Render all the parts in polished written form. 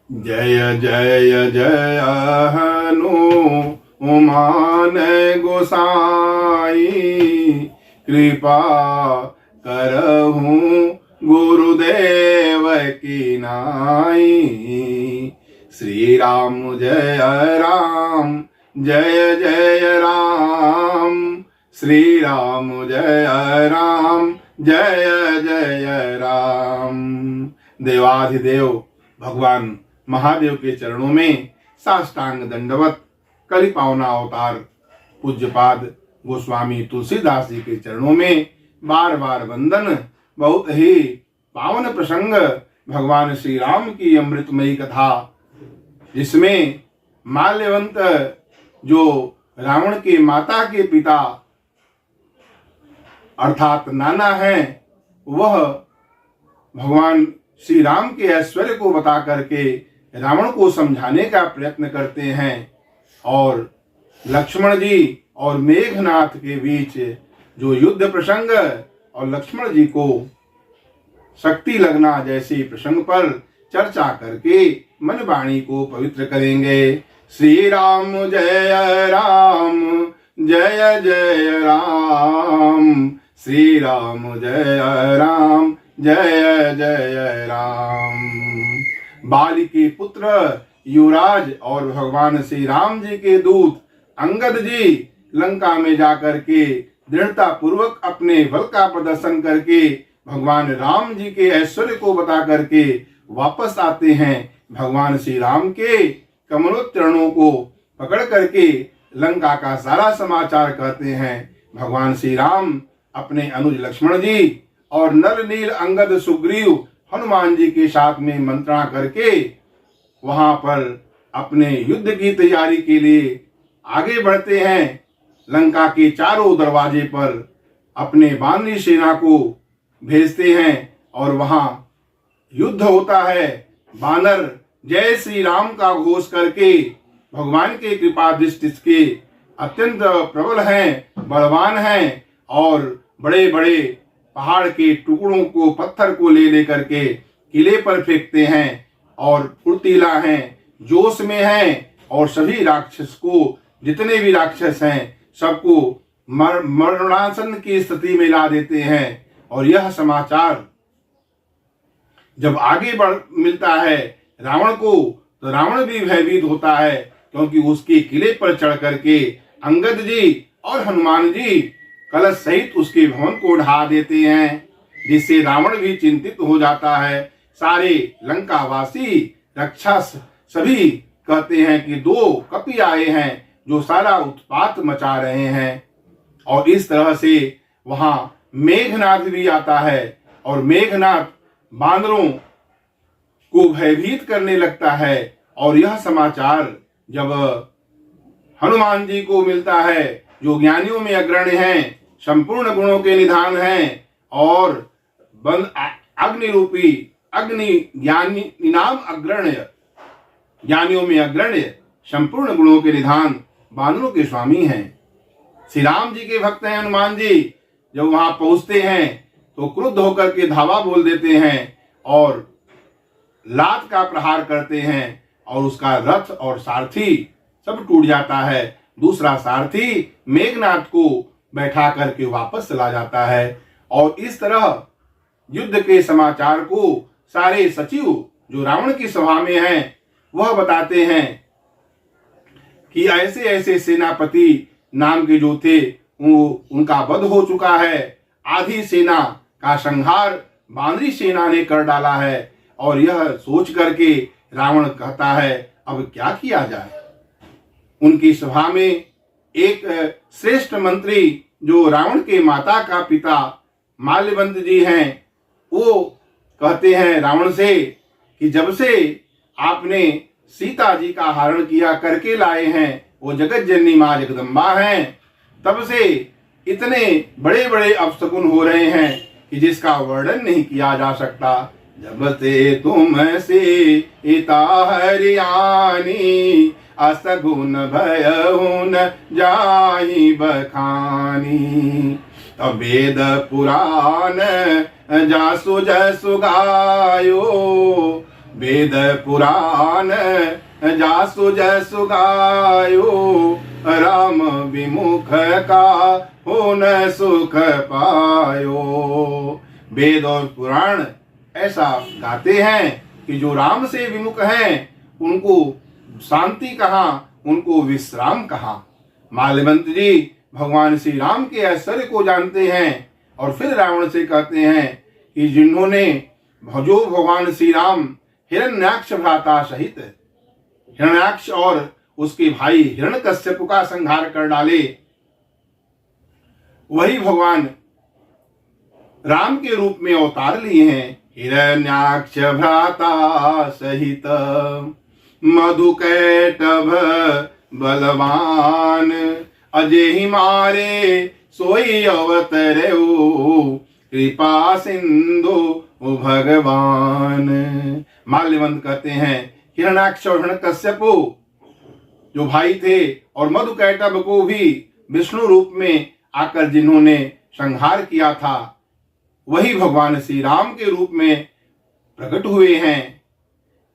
जय जय जय हनुमान गोसाई, कृपा करहूँ गुरुदेव की नाई। श्री राम जय राम, जय जय राम, श्री राम जय राम, जय जय राम। देवाधिदेव भगवान महादेव के चरणों में साष्टांग दंडवत कलि पावना अवतार पूज्यपाद गोस्वामी तुलसीदास जी के चरणों में बार बार वंदन। बहुत ही पावन प्रसंग भगवान श्री राम की अमृतमयी कथा, जिसमें माल्यवंत जो रावण के माता के पिता अर्थात नाना हैं, वह भगवान श्री राम के ऐश्वर्य को बता करके रावण को समझाने का प्रयत्न करते हैं। और लक्ष्मण जी और मेघनाथ के बीच जो युद्ध प्रसंग और लक्ष्मण जी को शक्ति लगना जैसे प्रसंग पर चर्चा करके मन वाणी को पवित्र करेंगे। श्री राम जय राम, जय जय राम, श्री राम जय राम, जय जय राम। बाली के पुत्र युवराज और भगवान श्री राम जी के दूत अंगद जी लंका में जाकर के दृढ़ता पूर्वक अपने बल का प्रदर्शन करके भगवान राम जी के ऐश्वर्य को बता करके वापस आते हैं। भगवान श्री राम के कमलोच्चरणों को पकड़ करके लंका का सारा समाचार कहते हैं। भगवान श्री राम अपने अनुज लक्ष्मण जी और नल नील अंगद सुग्रीव हनुमान जी के साथ में मंत्रणा करके वहां पर अपने युद्ध की तैयारी के लिए आगे बढ़ते हैं। लंका के चारों दरवाजे पर अपने वानरी सेना को भेजते हैं और वहां युद्ध होता है। वानर जय श्री राम का घोष करके भगवान के कृपा दृष्टि के अत्यंत प्रबल हैं, बलवान हैं और बड़े बड़े पहाड़ के टुकड़ों को पत्थर को ले लेकर के किले पर फेंकते हैं और फुर्तीला हैं, जोश में हैं और सभी राक्षस को, जितने भी राक्षस हैं सबको मरणासन की स्थिति में ला देते हैं। और यह समाचार जब आगे बढ़ मिलता है रावण को, तो रावण भी भयभीत होता है, क्योंकि उसके किले पर चढ़ करके अंगद जी और हनुमान जी कलश सहित उसके भवन को ढा देते हैं, जिससे रावण भी चिंतित हो जाता है। सारे लंकावासी राक्षस सभी कहते हैं कि दो कपि आए हैं जो सारा उत्पात मचा रहे हैं। और इस तरह से वहां मेघनाथ भी आता है और मेघनाथ बांदरों को भयभीत करने लगता है। और यह समाचार जब हनुमान जी को मिलता है, जो ज्ञानियों में अग्रणी हैं, संपूर्ण गुणों के निधान हैं और अग्नि रूपी अग्नि ज्ञानी नाम अग्रण्य, ज्ञानियों में अग्रण्य, संपूर्ण गुणों के निधान, बानरों के स्वामी हैं, श्री राम जी के भक्त हैं हनुमान जी। जब वहां पहुंचते हैं तो क्रुद्ध होकर के धावा बोल देते हैं और लात का प्रहार करते हैं और उसका रथ और सारथी सब टूट जाता है। दूसरा सारथी मेघनाथ को बैठा करके वापस चला जाता है। और इस तरह युद्ध के समाचार को सारे सचिव जो रावण की सभा में हैं वह बताते हैं कि ऐसे ऐसे सेनापति नाम के जो थे उनका वध हो चुका है, आधी सेना का संहार बानरी सेना ने कर डाला है। और यह सोच करके रावण कहता है अब क्या किया जाए। उनकी सभा में एक श्रेष्ठ मंत्री जो रावण के माता का पिता माल्यवंत जी हैं, वो कहते हैं रावण से कि जब से आपने सीता जी का हरण किया करके लाए हैं, वो जगत जननी माँ जगदम्बा हैं, तब से इतने बड़े बड़े अपशकुन हो रहे हैं कि जिसका वर्णन नहीं किया जा सकता। जब से तुम से इता हरियाणी, असगुन भयहुन जाहि बखानी। वेद पुराण जासु जसु गायो, वेद पुराण जासु जसु गायो, राम विमुख का हो न सुख पायो। वेद और पुराण ऐसा गाते हैं कि जो राम से विमुख हैं उनको शांति कहाँ, उनको विश्राम कहाँ। माल्यवंत जी भगवान श्री राम के ऐश्वर्य को जानते हैं और फिर रावण से कहते हैं कि जिन्होंने जो भगवान श्री राम हिरण्याक्ष भ्राता सहित हिरण्याक्ष और उसके भाई हिरण्यकश्यप का संहार कर डाले, वही भगवान राम के रूप में अवतार लिए हैं। हिरण्याक्ष भ्राता सहित मधुकैटभ बलवान, अजय ही मारे सोई अवतरऊ, कृपा सिंधु भगवान। माल्यवंत कहते हैं हिरण्याक्ष और हिरण्यकश्यप जो भाई थे और मधुकैटभ को भी विष्णु रूप में आकर जिन्होंने संहार किया था, वही भगवान श्री राम के रूप में प्रकट हुए हैं।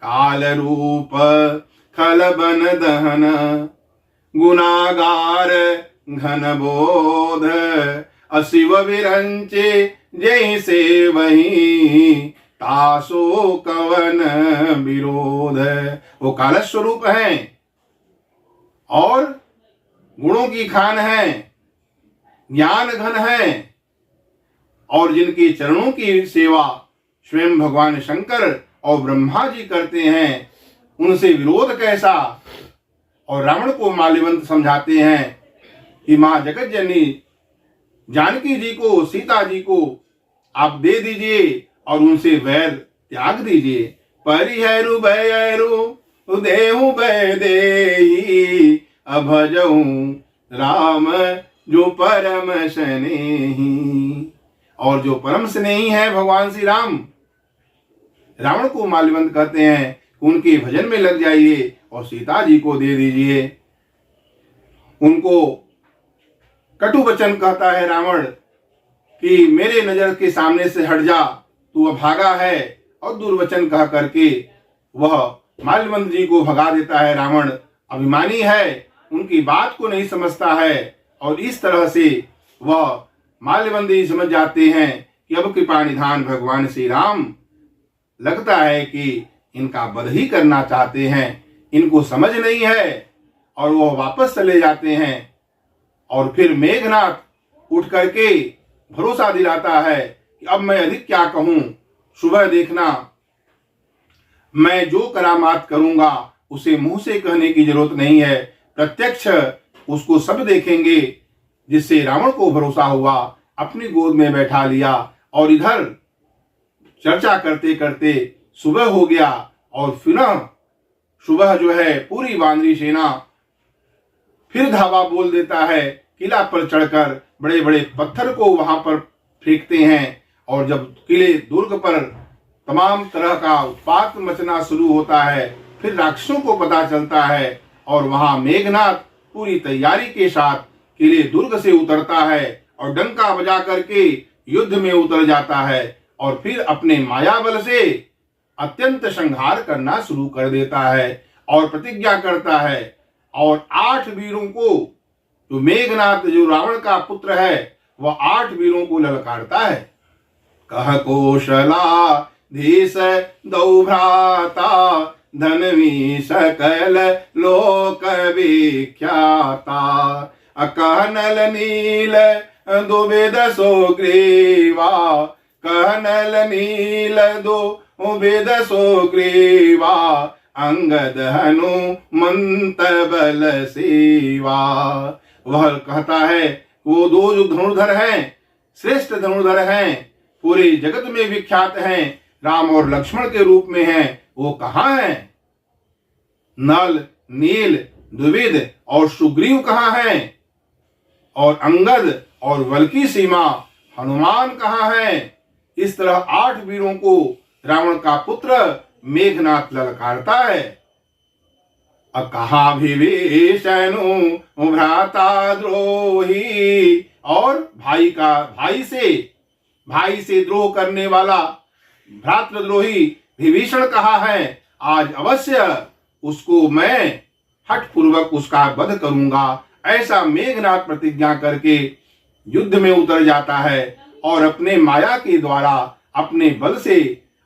काल रूप खल बन दहन, गुनागार घन बोध, अशिव विरंचे जय से वही, तासो कवन विरोध। वो काल स्वरूप हैं और गुणों की खान है, ज्ञान घन है, और जिनके चरणों की सेवा स्वयं भगवान शंकर और ब्रह्मा जी करते हैं, उनसे विरोध कैसा। और रावण को माल्यवंत समझाते हैं कि मां जगत जननी जानकी जी को, सीता जी को आप दे दीजिए और उनसे वैर त्याग दीजिए। परिहरु भयरु देहु भय देही, अभजहु राम जो परम स्नेही। और जो परम स्नेही है भगवान श्री राम, रावण को माल्यवंत कहते हैं उनके भजन में लग जाइए और सीता जी को दे दीजिए। उनको कटु वचन कहता है रावण कि मेरे नजर के सामने से हट जा, तू अभागा है, और दुर्वचन कह करके वह माल्यवंत जी को भगा देता है। रावण अभिमानी है, उनकी बात को नहीं समझता है, और इस तरह से वह माल्यवंत जी समझ जाते हैं कि अब कृपा निधान भगवान श्री राम लगता है कि इनका वध ही करना चाहते हैं, इनको समझ नहीं है, और वह वापस चले जाते हैं। और फिर मेघनाथ उठ करके भरोसा दिलाता है कि अब मैं अधिक क्या कहूं, सुबह देखना मैं जो करामात करूंगा उसे मुंह से कहने की जरूरत नहीं है, प्रत्यक्ष उसको सब देखेंगे। जिससे रावण को भरोसा हुआ, अपनी गोद में बैठा लिया, और इधर चर्चा करते करते सुबह हो गया। और पुनः सुबह जो है पूरी वानरी सेना फिर धावा बोल देता है, किला पर चढ़कर बड़े बड़े पत्थर को वहां पर फेंकते हैं। और जब किले दुर्ग पर तमाम तरह का उत्पात मचना शुरू होता है, फिर राक्षसों को पता चलता है, और वहां मेघनाथ पूरी तैयारी के साथ किले दुर्ग से उतरता है और डंका बजा करके युद्ध में उतर जाता है, और फिर अपने माया बल से अत्यंत संहार करना शुरू कर देता है और प्रतिज्ञा करता है। और 8 वीरों को, जो मेघनाथ जो रावण का पुत्र है, वह 8 वीरों को ललकारता है। कह कौशला धीस दौ भ्राता, धनवी सकल लोक विख्याता, कहनल नील दुविध सो ग्रीवा, कहनल नील दुविध सो ग्रीवा, अंगद हनुमंत बल सेवा। वह कहता है वो 2 जो धनुर्धर हैं, श्रेष्ठ धनुर्धर हैं, पूरे जगत में विख्यात हैं, राम और लक्ष्मण के रूप में हैं, वो कहाँ हैं? नल, नील, द्विविद और सुग्रीव कहाँ हैं? और अंगद और बल की सीमा हनुमान कहाँ हैं? इस तरह 8 वीरों को रावण का पुत्र मेघनाथ ललकारता है। कहा विभीषणु भ्राता द्रोही, और भाई से द्रोह करने वाला भ्रातृद्रोही विभीषण कहा है आज अवश्य उसको मैं हठ पूर्वक उसका वध करूंगा। ऐसा मेघनाथ प्रतिज्ञा करके युद्ध में उतर जाता है और अपने माया के द्वारा अपने बल से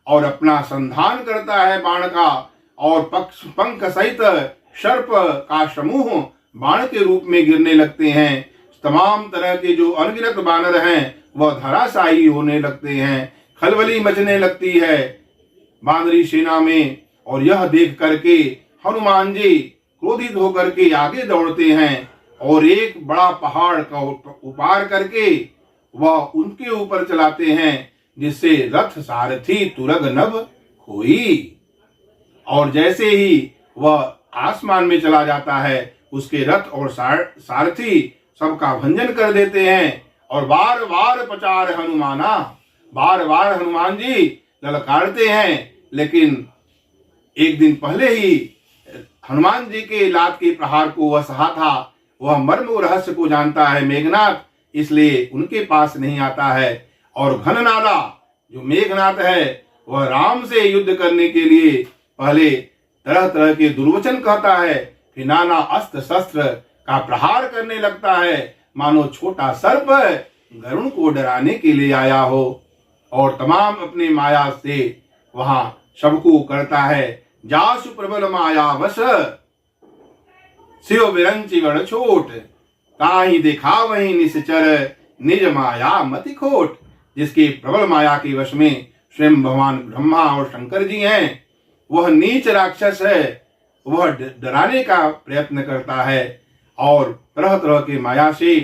और अपना संधान करता है बाण का, और पंख सहित सर्प का समूह बाण के रूप में गिरने लगते हैं। तमाम तरह के जो अनगिनत बानर हैं वह धराशायी होने लगते हैं। खलबली मचने लगती है बानरी सेना में, और यह देख करके हनुमान जी क्रोधित होकर के आगे दौड़ते हैं और एक बड़ा पहाड़ का उपार करके वह उनके ऊपर चलाते हैं, जिससे रथ सारथी तुरग नभ होई। और जैसे ही वह आसमान में चला जाता है उसके रथ और सारथी सबका भंजन कर देते हैं। और बार बार पचार हनुमाना, बार बार हनुमान जी ललकारते हैं, लेकिन एक दिन पहले ही हनुमान जी के लात के प्रहार को वह सहा था। वह मर्म और रहस्य को जानता है मेघनाथ, इसलिए उनके पास नहीं आता है। और घननादा जो मेघनाथ है वह राम से युद्ध करने के लिए पहले तरह तरह के दुर्वचन कहता है, फिर नाना अस्त्र शस्त्र का प्रहार करने लगता है, मानो छोटा सर्प गरुण को डराने के लिए आया हो। और तमाम अपने माया से वहां सबको करता है। जासु प्रबल माया वश शिव विरंची गण छोट, ताही देखा वही निश्चर निज माया मति खोट। जिसके प्रबल माया के वश में स्वयं भगवान ब्रह्मा और शंकर जी हैं, वह नीच राक्षस है, वह डराने का प्रयत्न करता है और तरह तरह के माया से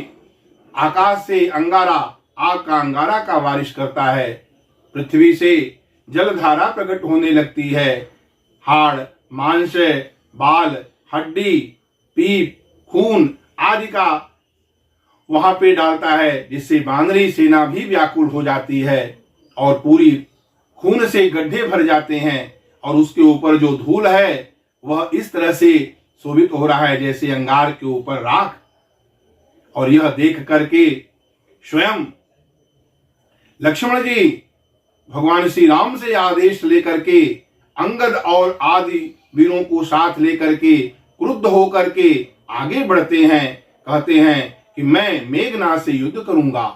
आकाश से अंगारा, आग का अंगारा का बारिश करता है। पृथ्वी से जलधारा प्रकट होने लगती है। हाड़, मांस, बाल, हड्डी, पीप, खून आदि का वहां पे डालता है, जिससे बानरी सेना भी व्याकुल हो जाती है और पूरी खून से गड्ढे भर जाते हैं। और उसके ऊपर जो धूल है वह इस तरह से शोभित हो रहा है जैसे अंगार के ऊपर राख। और यह देख करके स्वयं लक्ष्मण जी भगवान श्री राम से आदेश लेकर के अंगद और आदि वीरों को साथ लेकर के क्रुद्ध होकर के आगे बढ़ते हैं। कहते हैं कि मैं मेघनाथ से युद्ध करूंगा।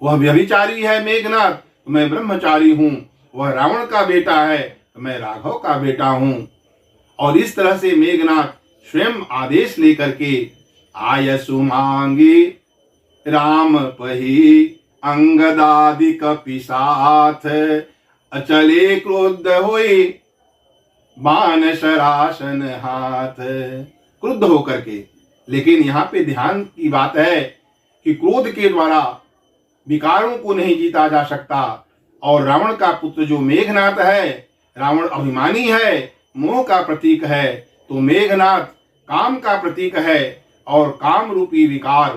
वह व्यभिचारी है मेघनाथ, तो मैं ब्रह्मचारी हूं। वह रावण का बेटा है, तो मैं राघव का बेटा हूं। और इस तरह से मेघनाथ स्वयं आदेश लेकर के आयसु मांगे राम पही अंगदादि कपि साथ, अचले क्रोध होए बाण शरासन हाथ। क्रुद्ध होकर के, लेकिन यहाँ पे ध्यान की बात है कि क्रोध के द्वारा विकारों को नहीं जीता जा सकता। और रावण का पुत्र जो मेघनाथ है, रावण अभिमानी है, मोह का प्रतीक है, तो मेघनाथ काम का प्रतीक है। और काम रूपी विकार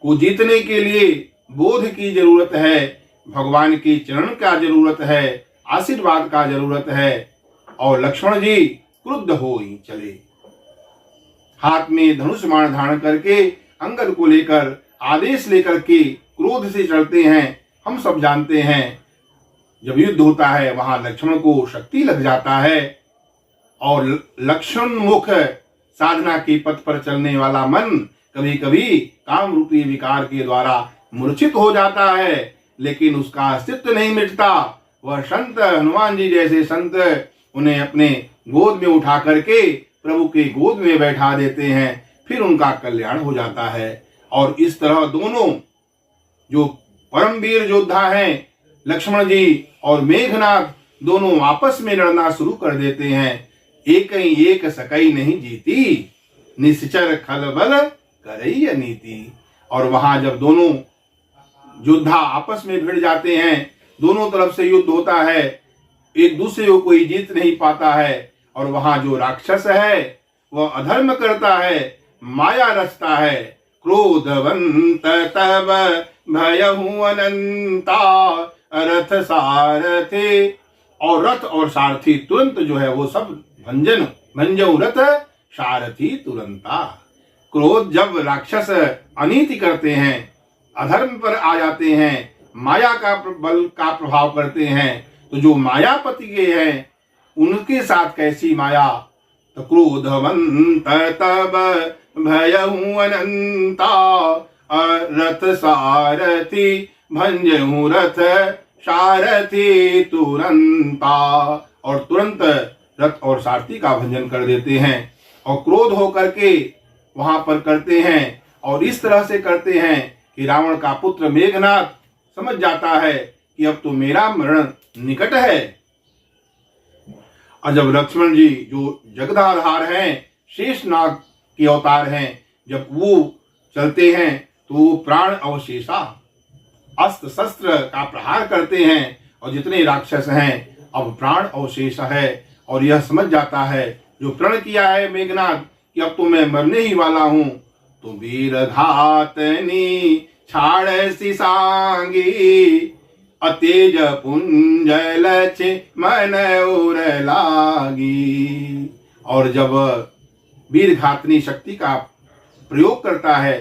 को जीतने के लिए बोध की जरूरत है, भगवान के चरण का जरूरत है, आशीर्वाद का जरूरत है। और लक्ष्मण जी क्रुद्ध हो ही चले, हाथ में धनुष बाण धारण करके अंगद को लेकर आदेश लेकर के क्रोध से चलते हैं। हम सब जानते हैं जब युद्ध होता है वहां लक्ष्मण को शक्ति लग जाता है, और लक्ष्मण मुख साधना के पथ पर चलने वाला मन कभी कभी काम रूपी विकार के द्वारा मूर्छित हो जाता है, लेकिन उसका अस्तित्व नहीं मिटता। वह संत हनुमान जी जैसे संत उन्हें अपने गोद में उठा करके प्रभु के गोद में बैठा देते हैं, फिर उनका कल्याण हो जाता है। और इस तरह दोनों जो परमवीर योद्धा हैं लक्ष्मण जी और मेघनाथ, दोनों आपस में लड़ना शुरू कर देते हैं। एक ही एक सकई नहीं जीती, निश्चर खलबल करई अनीति। और वहां जब दोनों योद्धा आपस में भिड़ जाते हैं, दोनों तरफ से युद्ध होता है, एक दूसरे को कोई जीत नहीं पाता है। और वहां जो राक्षस है वह अधर्म करता है, माया रचता है। क्रोधवंत तब भयहु अनंता रथ सारथी, और रथ और सारथी तुरंत जो है वो सब भंजन रथ सारथी तुरंता। क्रोध जब राक्षस अनीति करते हैं, अधर्म पर आ जाते हैं, माया का बल का प्रभाव करते हैं, तो जो मायापति के हैं उनके साथ कैसी माया, तो क्रोधवंत तब भयहु अनंता, रथ सारथी भंजहु रथ सारथी तुरंता। और तुरंत रथ और सारथी का भंजन कर देते हैं और क्रोध होकर के वहां पर करते हैं। और इस तरह से करते हैं कि रावण का पुत्र मेघनाथ समझ जाता है कि अब तो मेरा मरण निकट है। और जब लक्ष्मण जी जो जगदाधार हैं, शेषनाग के अवतार हैं, जब वो चलते हैं तो वो प्राण अवशेषा अस्त्र शस्त्र का प्रहार करते हैं और जितने राक्षस हैं अब प्राण अवशेष है। और यह समझ जाता है जो प्रण किया है मेघनाथ कि अब तो मैं मरने ही वाला हूं, तो वीर घातनी छाड़ सी सांगी, अतेज पुंज लक्ष्य मन उर लागी। और जब वीर घातनी शक्ति का प्रयोग करता है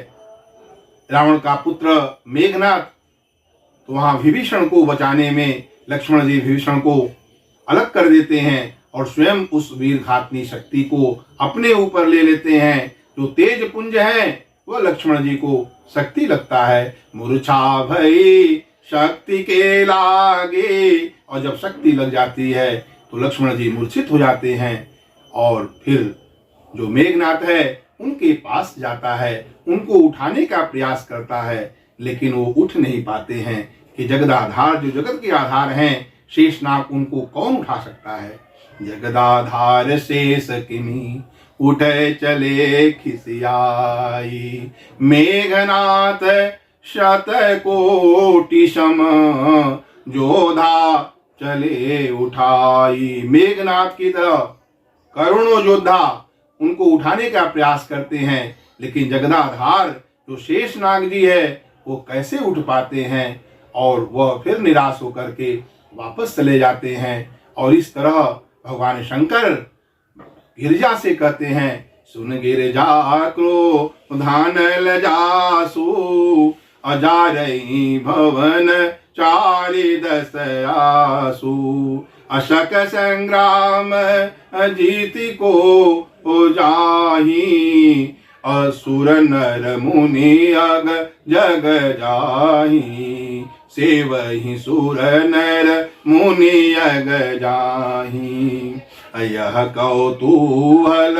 रावण का पुत्र मेघनाथ, तो वहां विभीषण को बचाने में लक्ष्मण जी विभीषण को अलग कर देते हैं और स्वयं उस वीर घातनी शक्ति को अपने ऊपर ले लेते हैं। जो तेज पुंज है वह लक्ष्मण जी को शक्ति लगता है। मूर्छा भई शक्ति के लागे, और जब शक्ति लग जाती है तो लक्ष्मण जी मूर्छित हो जाते हैं। और फिर जो मेघनाथ है उनके पास जाता है, उनको उठाने का प्रयास करता है, लेकिन वो उठ नहीं पाते हैं कि जगदाधार जो जगत के आधार हैं शेषनाग, उनको कौन उठा सकता है। जगदाधार शेष किमी उठे चले खिसियाई, मेघनाथ शत कोटि सम जोधा चले उठाई। मेघनाथ की तरह करोड़ों योद्धा उनको उठाने का प्रयास करते हैं, लेकिन जगदाधार जो शेषनाग जी है वो कैसे उठ पाते हैं। और वह फिर निराश होकर के वापस चले जाते हैं। और इस तरह भगवान शंकर गिरिजा से कहते हैं, सुन गिरिजा क्रोधान लजासु, अजारई भवन चारि दस आसु, अशक संग्राम जीति को जाही, असुर नर मुनि अग जग जाही, सेवहि सुर नर मुनि अग जाही। यह कौतूहल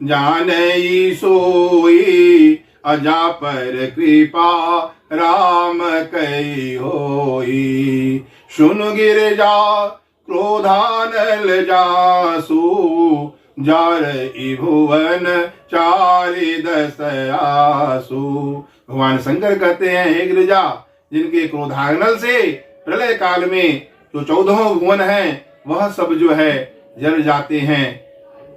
जानई सोई, अजा पर कृपा राम कई होई, सुन गिरिजा क्रोधानल जासु, जार भुवन चारि दस आसु। भगवान शंकर कहते हैं, हे गिरिजा, जिनके क्रोधानल से प्रलय काल में जो 14 भुवन हैं वह सब जो है जल जाते हैं।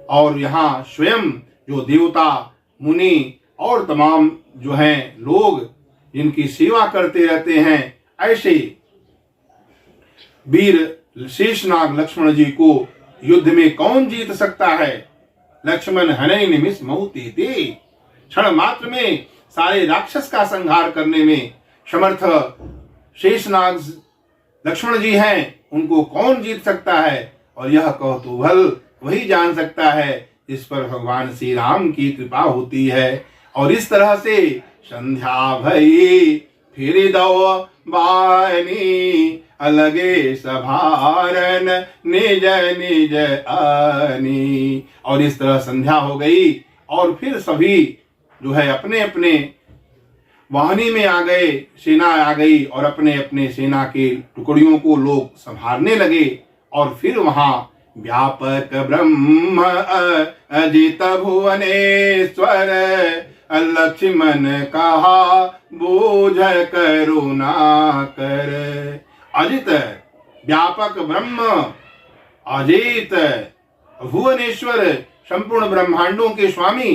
और यहाँ स्वयं जो देवता मुनि और तमाम जो हैं लोग जिनकी सेवा करते रहते हैं, ऐसे वीर शेषनाग लक्ष्मण जी को युद्ध में कौन जीत सकता है। लक्ष्मण हनई निमिष मौते ते, क्षण मात्र में सारे राक्षस का संहार करने में समर्थ शेषनाग लक्ष्मण जी हैं, उनको कौन जीत सकता है। और यह कौतूहल वही जान सकता है जिस पर भगवान श्री राम की कृपा होती है। और इस तरह से संध्या भई फिर दो बानी, अलगे सभारन निज निज आनी। और इस तरह संध्या हो गई और फिर सभी जो है अपने अपने वाहनी में आ गए, सेना आ गई और अपने अपने सेना के टुकड़ियों को लोग संभालने लगे। और फिर वहां व्यापक ब्रह्म अजित भुवनेश्वर, लक्ष्मण कहा बोझ करुणा कर। अजित व्यापक ब्रह्म, अजित भुवनेश्वर, संपूर्ण ब्रह्मांडों के स्वामी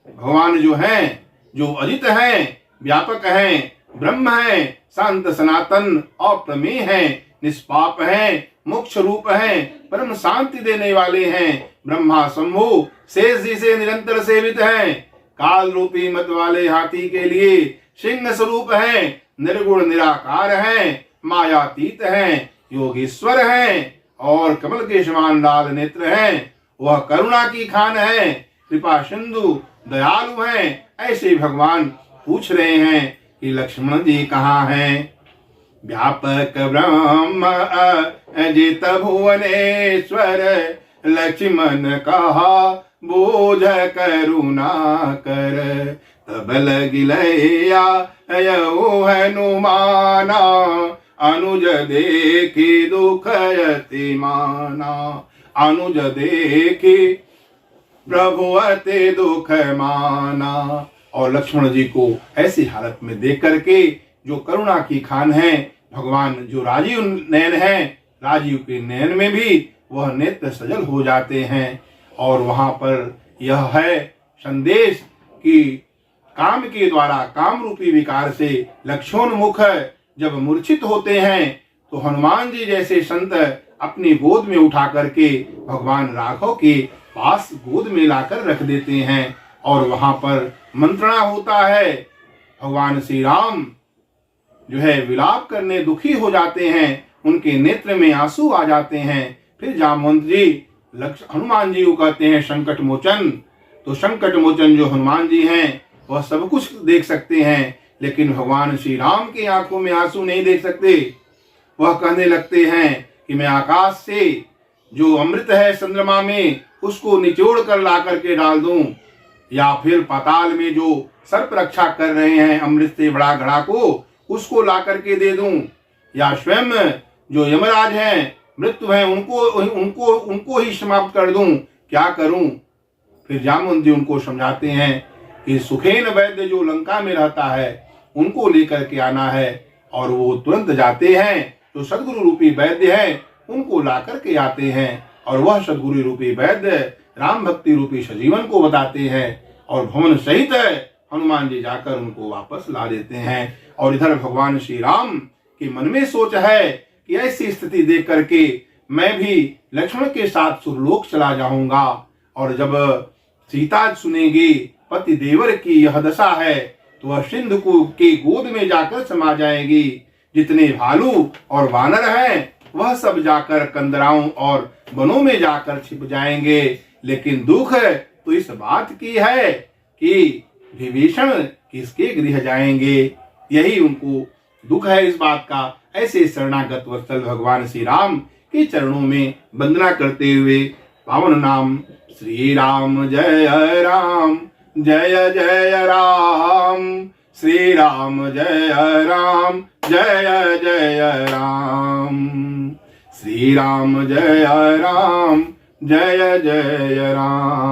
भगवान जो हैं, जो अजित हैं, व्यापक हैं, ब्रह्म हैं, शांत सनातन अप्रमेय हैं, निष्पाप हैं, मोक्ष रूप हैं, परम शांति देने वाले हैं, ब्रह्मा शंभु शेष जी से निरंतर सेवित हैं, काल रूपी मत वाले हाथी के लिए सिंह स्वरूप हैं, निर्गुण निराकार हैं, मायातीत हैं, योगेश्वर हैं और कमल के समान लाल नेत्र हैं, वह करुणा की खान है, कृपा सिंधु दयालु हैं। ऐसे भगवान पूछ रहे हैं कि लक्ष्मण जी कहाँ हैं। व्यापक ब्रह्म अजित भुवनेश्वर, लक्ष्मण कहा बोझ करुणा कर। तब लगिलैया हनुमाना, अनुज देखी दुख यति माना। अनुज देखी प्रभु अति दुख माना। और लक्ष्मण जी को ऐसी हालत में देख करके, जो करुणा की खान है भगवान, जो राजीव नयन है, राजीव के नयन में भी वह नेत्र सजल हो जाते हैं। और वहां पर यह है संदेश कि काम के द्वारा, काम रूपी विकार से लक्षणोन्मुख जब मूर्छित होते हैं तो हनुमान जी जैसे संत अपनी गोद में उठा करके भगवान राघव के पास गोद में लाकर रख देते हैं। और वहां पर मंत्रणा होता है। भगवान श्री राम जो है विलाप करने दुखी हो जाते हैं, उनके नेत्र में आंसू आ जाते हैं। फिर जामवंत जी हनुमान जी को कहते हैं संकट मोचन। तो संकट मोचन जो हनुमान जी हैं वह सब कुछ देख सकते हैं, लेकिन भगवान श्री राम की आंखों में आंसू नहीं देख सकते। वह कहने लगते हैं कि मैं आकाश से जो अमृत है चंद्रमा में, उसको निचोड़ कर ला करके डाल दूं, या फिर पाताल में जो सर्प रक्षा कर रहे हैं अमृत से बड़ा घड़ा को, उसको ला करके दे दूं, या स्वयं जो यमराज हैं, मृत्यु हैं, उनको ही समाप्त कर दूं, क्या करूं। फिर जामुन जी उनको समझाते हैं कि सुखेन वैद्य जो लंका में रहता है उनको लेकर के आना है। और वो तुरंत जाते हैं, जो सदगुरु रूपी वैद्य हैं उनको ला करके आते हैं। और वह सदगुरु रूपी वैद्य राम भक्ति रूपी सजीवन को बताते हैं, और भवन सहित हनुमान जी जाकर उनको वापस ला देते हैं। और इधर भगवान श्री राम के मन में सोच है कि ऐसी स्थिति देख करके मैं भी लक्ष्मण के साथ सुरलोक चला जाऊंगा। और जब सीता सुनेगी पति देवर की यह दशा है, तो वह सिंधु के गोद में जाकर समा जाएगी। जितने भालू और वानर हैं वह सब जाकर कंदराओं और वनों में जाकर छिप जाएंगे। लेकिन दुख तो इस बात की है कि विभीषण किसके गृह जाएंगे, यही उनको दुख है इस बात का। ऐसे शरणागत वत्सल भगवान श्री राम के चरणों में वंदना करते हुए पावन नाम श्री राम जय राम जय जय राम, श्री राम जय राम जय जय राम, श्री राम जय राम जय जय राम।